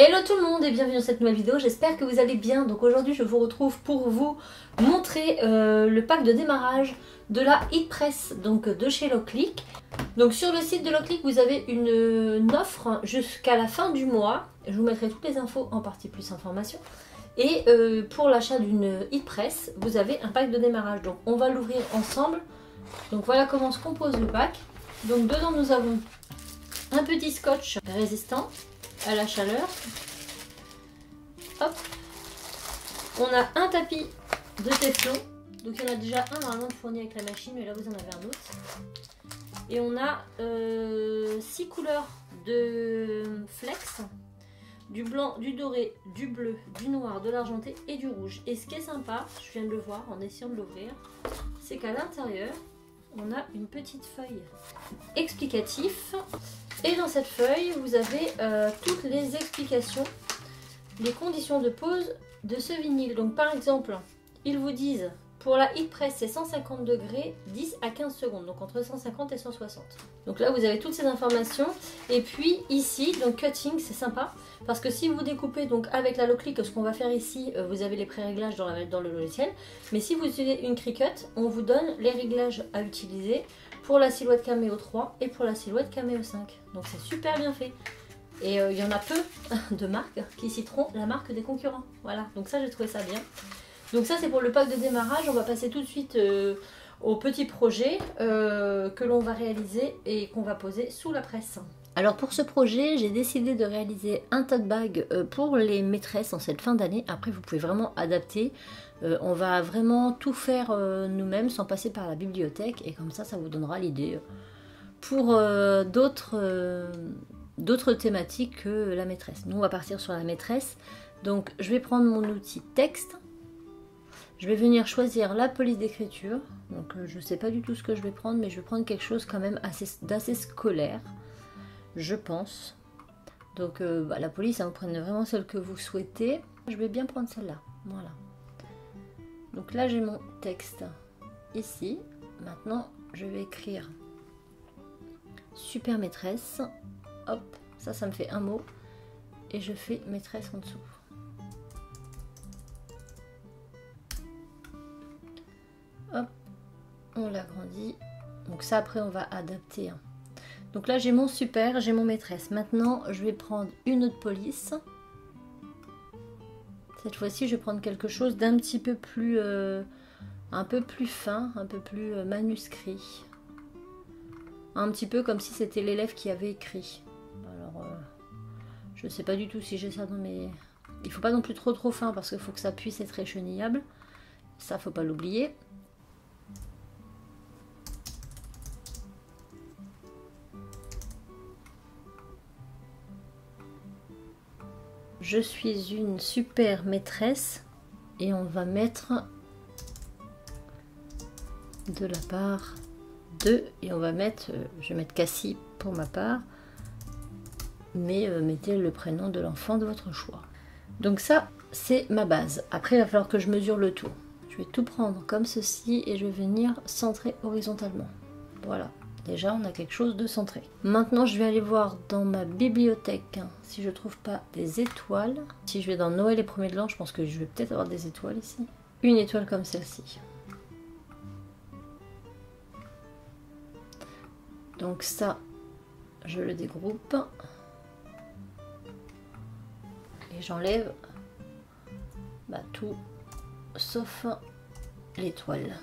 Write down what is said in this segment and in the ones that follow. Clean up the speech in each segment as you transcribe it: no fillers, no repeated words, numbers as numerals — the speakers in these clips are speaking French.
Hello tout le monde et bienvenue dans cette nouvelle vidéo, j'espère que vous allez bien. Donc aujourd'hui je vous retrouve pour vous montrer le pack de démarrage de la Heat Press, donc de chez Loclick. Donc sur le site de Loclick vous avez une offre jusqu'à la fin du mois. Je vous mettrai toutes les infos en partie plus information. Et pour l'achat d'une Heat Press, vous avez un pack de démarrage. Donc on va l'ouvrir ensemble. Donc voilà comment se compose le pack. Donc dedans nous avons un petit scotch résistant à la chaleur. Hop. On a un tapis de téflon. Donc il y en a déjà un normalement fourni avec la machine, mais là vous en avez un autre. Et on a 6 couleurs de flex. Du blanc, du doré, du bleu, du noir, de l'argenté et du rouge. Et ce qui est sympa, je viens de le voir en essayant de l'ouvrir, c'est qu'à l'intérieur, on a une petite feuille explicative. Et dans cette feuille, vous avez toutes les explications, les conditions de pose de ce vinyle. Donc par exemple, ils vous disent, pour la Heat Press, c'est 150 degrés, 10 à 15 secondes, donc entre 150 et 160. Donc là, vous avez toutes ces informations. Et puis ici, donc cutting, c'est sympa, parce que si vous découpez donc avec la Loclick, ce qu'on va faire ici, vous avez les pré-réglages dans le logiciel. Mais si vous utilisez une Cricut, on vous donne les réglages à utiliser pour la silhouette Cameo 3 et pour la silhouette Cameo 5. Donc c'est super bien fait. Et il y en a peu de marques qui citeront la marque des concurrents. Voilà, donc ça j'ai trouvé ça bien. Donc ça c'est pour le pack de démarrage. On va passer tout de suite au petit projet que l'on va réaliser et qu'on va poser sous la presse. Alors pour ce projet, j'ai décidé de réaliser un tote bag pour les maîtresses en cette fin d'année. Après vous pouvez vraiment adapter. On va vraiment tout faire nous-mêmes sans passer par la bibliothèque. Et comme ça, ça vous donnera l'idée pour d'autres thématiques que la maîtresse. Nous on va partir sur la maîtresse. Donc je vais prendre mon outil texte. Je vais venir choisir la police d'écriture. Donc je ne sais pas du tout ce que je vais prendre, mais je vais prendre quelque chose quand même d'assez scolaire, je pense. Donc la police, vous prenez vraiment celle que vous souhaitez. Je vais bien prendre celle-là. Voilà. Donc là j'ai mon texte ici. Maintenant je vais écrire super maîtresse. Hop, ça me fait un mot. Et je fais maîtresse en dessous. Hop, on l'agrandit. Donc ça après on va adapter. Donc là j'ai mon super, j'ai mon maîtresse. Maintenant je vais prendre une autre police. Cette fois-ci je vais prendre quelque chose d'un petit peu plus un peu plus fin, un peu plus manuscrit. Un petit peu comme si c'était l'élève qui avait écrit. Alors je ne sais pas du tout si j'ai ça dans mes... Il faut pas non plus trop fin parce qu'il faut que ça puisse être échenillable. Ça faut pas l'oublier. Je suis une super maîtresse et on va mettre de la part de, et on va mettre, je vais mettre Cassie pour ma part, mais mettez le prénom de l'enfant de votre choix. Donc ça c'est ma base. Après il va falloir que je mesure le tout. Je vais tout prendre comme ceci et je vais venir centrer horizontalement. Voilà. Déjà, on a quelque chose de centré. Maintenant, je vais aller voir dans ma bibliothèque si je trouve pas des étoiles. Si je vais dans Noël et premier de l'an, je pense que je vais peut-être avoir des étoiles ici. Une étoile comme celle-ci. Donc ça, je le dégroupe. Et j'enlève tout, sauf l'étoile.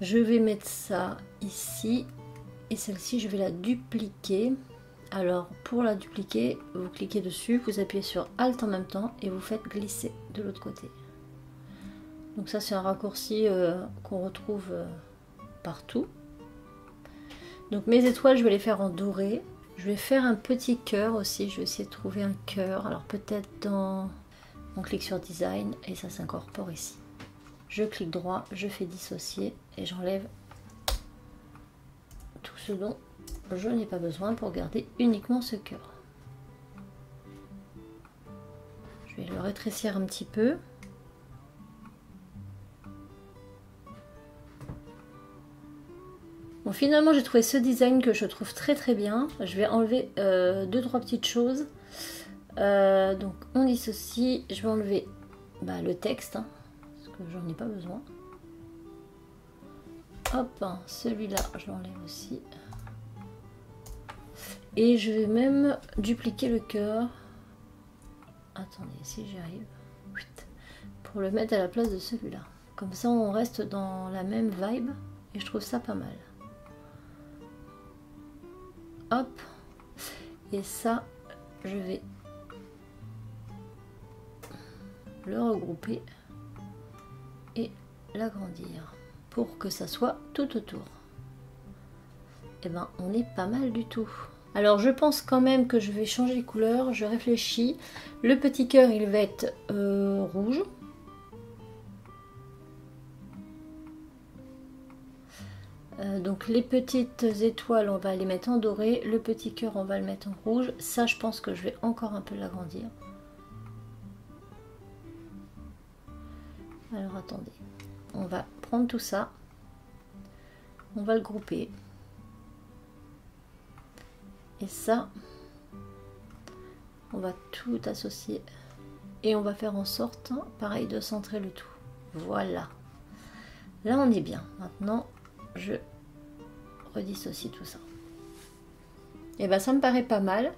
Je vais mettre ça ici et celle-ci je vais la dupliquer. Alors pour la dupliquer, vous cliquez dessus, vous appuyez sur Alt en même temps et vous faites glisser de l'autre côté. Donc ça c'est un raccourci qu'on retrouve partout. Donc mes étoiles je vais les faire en doré. Je vais faire un petit cœur aussi, je vais essayer de trouver un cœur. Alors peut-être dans... On clique sur Design et ça s'incorpore ici. Je clique droit, je fais dissocier et j'enlève tout ce dont je n'ai pas besoin pour garder uniquement ce cœur. Je vais le rétrécir un petit peu. Bon, finalement j'ai trouvé ce design que je trouve très bien. Je vais enlever 2-3 petites choses. Donc on dissocie, je vais enlever le texte, hein, parce que j'en ai pas besoin. Hop, celui-là je l'enlève aussi. Et je vais même dupliquer le cœur. Attendez, si j'y arrive. Pour le mettre à la place de celui-là. Comme ça on reste dans la même vibe et je trouve ça pas mal. Hop. Et ça, je vais le regrouper et l'agrandir pour que ça soit tout autour. Et ben on est pas mal du tout. Alors je pense quand même que je vais changer les couleurs, je réfléchis. Le petit cœur il va être rouge. Donc les petites étoiles on va les mettre en doré, le petit cœur on va le mettre en rouge. Ça je pense que je vais encore un peu l'agrandir. Alors attendez, on va prendre tout ça, on va le grouper. Et ça, on va tout associer. Et on va faire en sorte, pareil, de centrer le tout. Voilà. Là on est bien. Maintenant, je redissocie tout ça. Et ben ça me paraît pas mal.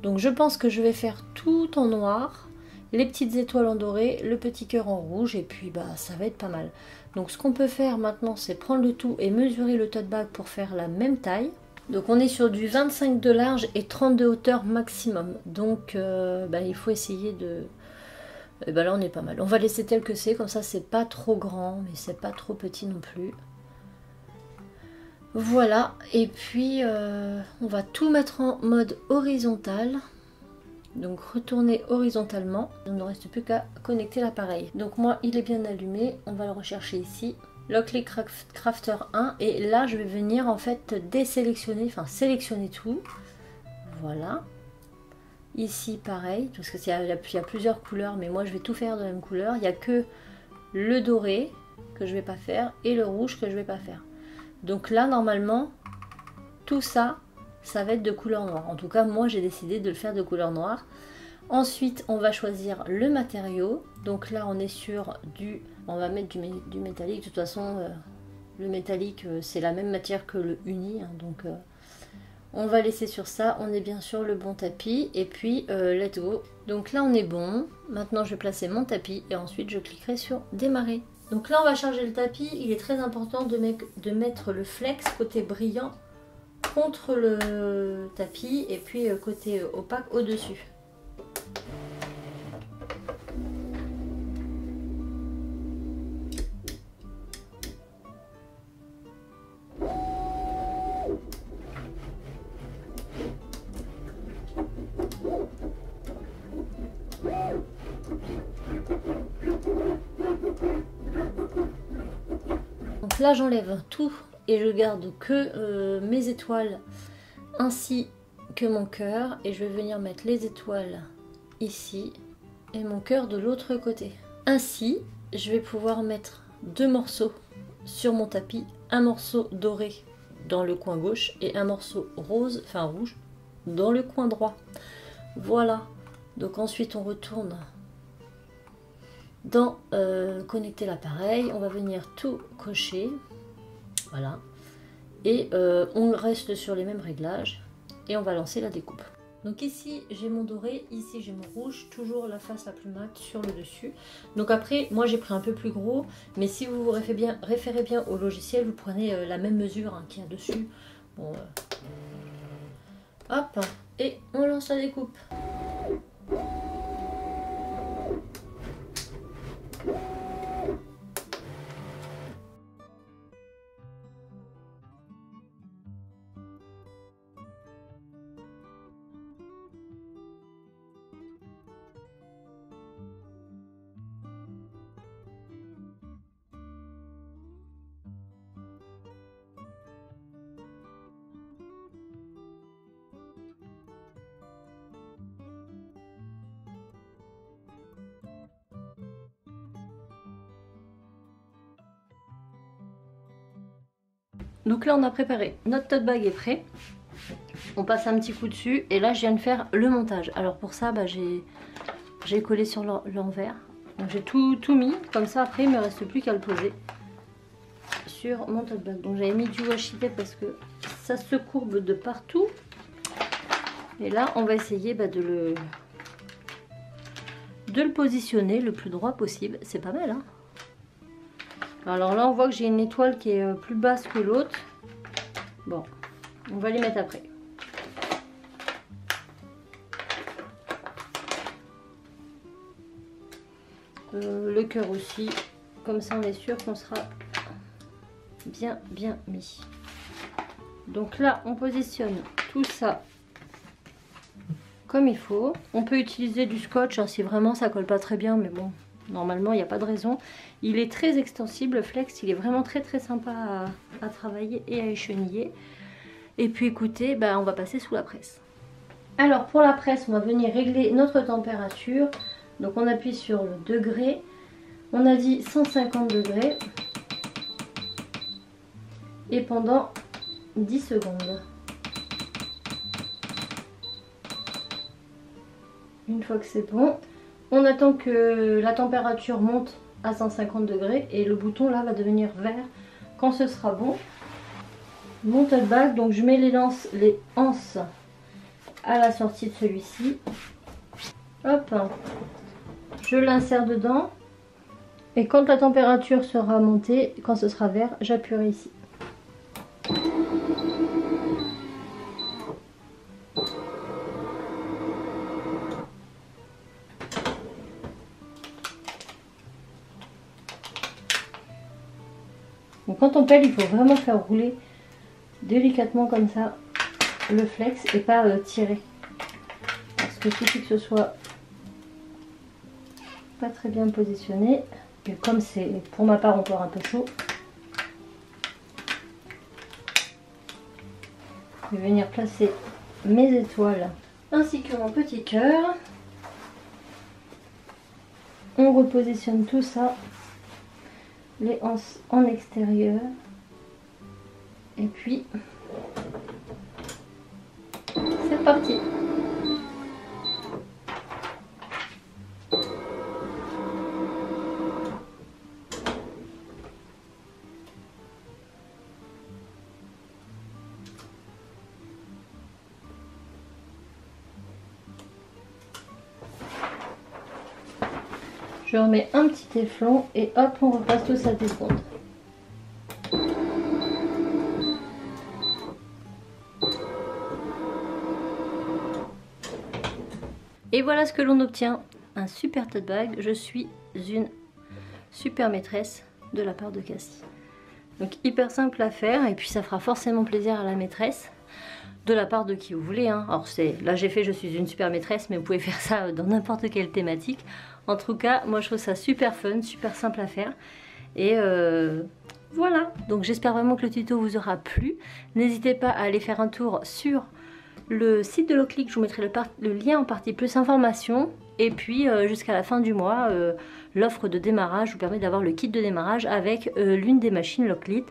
Donc je pense que je vais faire tout en noir, les petites étoiles en doré, le petit cœur en rouge, et puis ça va être pas mal. Donc ce qu'on peut faire maintenant, c'est prendre le tout et mesurer le tote bag pour faire la même taille. Donc on est sur du 25 de large et 30 de hauteur maximum. Donc il faut essayer de... Et là on est pas mal. On va laisser tel que c'est, comme ça c'est pas trop grand, mais c'est pas trop petit non plus. Voilà, et puis on va tout mettre en mode horizontal. Donc retourner horizontalement. Il ne reste plus qu'à connecter l'appareil. Donc moi il est bien allumé, on va le rechercher ici. Lockley Crafter 1, et là je vais venir en fait désélectionner, enfin sélectionner tout. Voilà. Ici pareil, parce qu'il y a plusieurs couleurs, mais moi je vais tout faire de la même couleur. Il n'y a que le doré que je vais pas faire et le rouge que je vais pas faire. Donc là normalement tout ça, ça va être de couleur noire. En tout cas moi j'ai décidé de le faire de couleur noire. Ensuite on va choisir le matériau. Donc là on est sur du... On va mettre du métallique. De toute façon le métallique c'est la même matière que le uni. Hein, donc on va laisser sur ça. On est bien sur le bon tapis. Et puis let's go. Donc là on est bon. Maintenant je vais placer mon tapis. Et ensuite je cliquerai sur démarrer. Donc là on va charger le tapis. Il est très important de mettre le flex côté brillant contre le tapis. Et puis côté opaque au-dessus. Donc là j'enlève tout et je garde que mes étoiles ainsi que mon cœur, et je vais venir mettre les étoiles ici et mon cœur de l'autre côté. Ainsi je vais pouvoir mettre deux morceaux sur mon tapis, un morceau doré dans le coin gauche et un morceau rose, enfin rouge, dans le coin droit. Voilà, donc ensuite on retourne dans connecter l'appareil, on va venir tout cocher, voilà, et on reste sur les mêmes réglages et on va lancer la découpe. Donc ici j'ai mon doré, ici j'ai mon rouge, toujours la face la plus mate sur le dessus. Donc après moi j'ai pris un peu plus gros, mais si vous vous référez bien au logiciel, vous prenez la même mesure hein, qu'il y a dessus. Bon, hop, et on lance la découpe. Donc là on a préparé, notre tote bag est prêt. On passe un petit coup dessus et là je viens de faire le montage. Alors pour ça j'ai collé sur l'envers. Donc j'ai tout mis, comme ça après il me reste plus qu'à le poser sur mon tote bag. Donc j'avais mis du washi tape parce que ça se courbe de partout. Et là on va essayer de le positionner le plus droit possible. C'est pas mal hein. Alors là on voit que j'ai une étoile qui est plus basse que l'autre. Bon, on va les mettre après. Le cœur aussi, comme ça on est sûr qu'on sera bien mis. Donc là on positionne tout ça comme il faut. On peut utiliser du scotch hein, si vraiment ça colle pas très bien, mais bon, normalement il n'y a pas de raison. Il est très extensible, le flex, il est vraiment très sympa à travailler et à écheniller. Et puis écoutez, on va passer sous la presse. Alors pour la presse, on va venir régler notre température. Donc on appuie sur le degré, on a dit 150 degrés et pendant 10 secondes. Une fois que c'est bon, on attend que la température monte à 150 degrés et le bouton là va devenir vert quand ce sera bon. Mon tote bag, donc je mets les anses à la sortie de celui-ci. Hop, je l'insère dedans et quand la température sera montée, quand ce sera vert, j'appuierai ici. Donc quand on pèle, il faut vraiment faire rouler délicatement comme ça le flex et pas tirer. Parce que suffit que ce soit pas très bien positionné. Et comme c'est pour ma part encore un peu chaud, je vais venir placer mes étoiles ainsi que mon petit cœur. On repositionne tout ça, les anses en extérieur. Et puis, c'est parti. Je remets un petit téflon et hop, on repasse tout ça 10 secondes. Et voilà ce que l'on obtient, un super tote bag. Je suis une super maîtresse de la part de Cassie. Donc hyper simple à faire et puis ça fera forcément plaisir à la maîtresse de la part de qui vous voulez hein. Alors là j'ai fait je suis une super maîtresse, mais vous pouvez faire ça dans n'importe quelle thématique. En tout cas moi je trouve ça super fun, super simple à faire et voilà. Donc j'espère vraiment que le tuto vous aura plu. N'hésitez pas à aller faire un tour sur le site de Loclick, je vous mettrai le lien en partie plus information. Et puis jusqu'à la fin du mois, l'offre de démarrage vous permet d'avoir le kit de démarrage avec l'une des machines Loclick.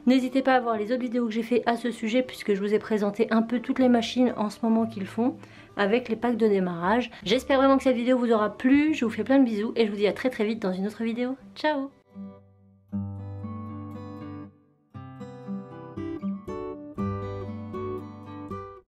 N'hésitez pas à voir les autres vidéos que j'ai fait à ce sujet, puisque je vous ai présenté un peu toutes les machines en ce moment qu'ils font avec les packs de démarrage. J'espère vraiment que cette vidéo vous aura plu, je vous fais plein de bisous et je vous dis à très vite dans une autre vidéo. Ciao!